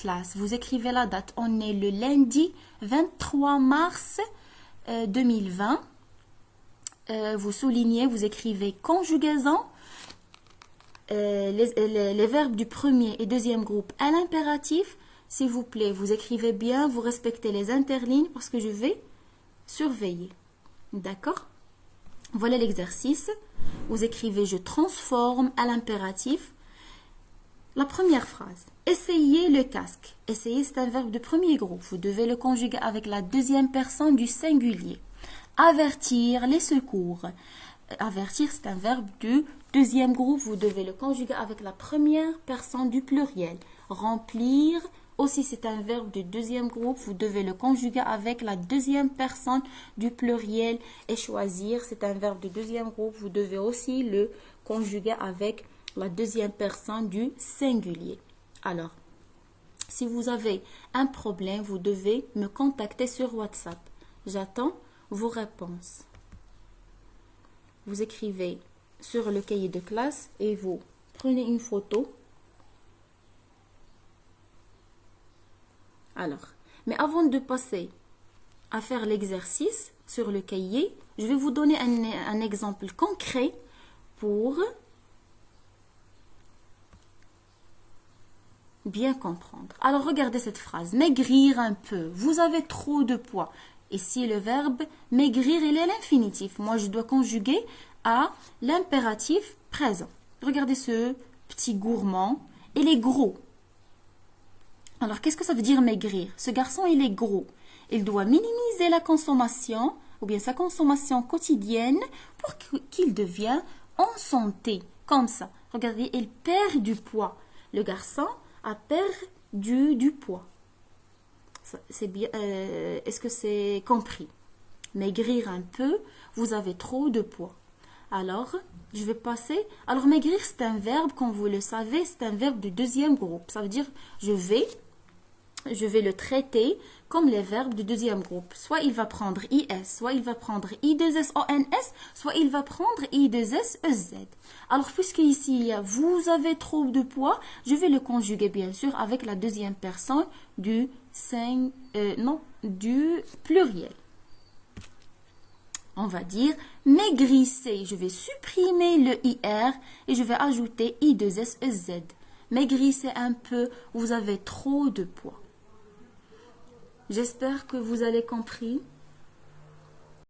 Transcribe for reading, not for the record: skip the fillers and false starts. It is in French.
classe, vous écrivez la date. On est le lundi 23 mars 2020. Vous soulignez, vous écrivez conjugaison. Les verbes du premier et deuxième groupe à l'impératif. S'il vous plaît, vous écrivez bien, vous respectez les interlignes parce que je vais surveiller. D'accord? Voilà l'exercice. Vous écrivez je transforme à l'impératif. La première phrase. Essayez le casque. Essayer, c'est un verbe de premier groupe. Vous devez le conjuguer avec la deuxième personne du singulier. Avertir les secours. Avertir, c'est un verbe du deuxième groupe. Vous devez le conjuguer avec la première personne du pluriel. Remplir, aussi c'est un verbe du deuxième groupe. Vous devez le conjuguer avec la deuxième personne du pluriel. Et choisir, c'est un verbe du deuxième groupe. Vous devez aussi le conjuguer avec la deuxième personne du singulier. Alors, si vous avez un problème, vous devez me contacter sur WhatsApp. J'attends vos réponses. Vous écrivez sur le cahier de classe et vous prenez une photo. Alors, mais avant de passer à faire l'exercice sur le cahier, je vais vous donner un exemple concret pour bien comprendre. Alors, regardez cette phrase. Maigrir un peu. Vous avez trop de poids. Ici, le verbe maigrir, il est l'infinitif. Moi, je dois conjuguer à l'impératif présent. Regardez ce petit gourmand. Il est gros. Alors, qu'est-ce que ça veut dire maigrir? Ce garçon, il est gros. Il doit minimiser la consommation, ou bien sa consommation quotidienne, pour qu'il devienne en santé. Comme ça. Regardez, il perd du poids. Le garçon a perdu du poids. C'est bien. Est-ce que c'est compris? Maigrir un peu, vous avez trop de poids. Alors, je vais passer. Alors, maigrir, c'est un verbe, comme vous le savez, c'est un verbe du deuxième groupe. Ça veut dire, je vais le traiter comme les verbes du deuxième groupe. Soit il va prendre IS, soit il va prendre I2SONS, soit il va prendre I2SEZ. Alors, puisque ici, il y a vous avez trop de poids, je vais le conjuguer, bien sûr, avec la deuxième personne du pluriel. On va dire maigrissez. Je vais supprimer le IR et je vais ajouter I2SEZ. Maigrissez un peu, vous avez trop de poids. J'espère que vous avez compris.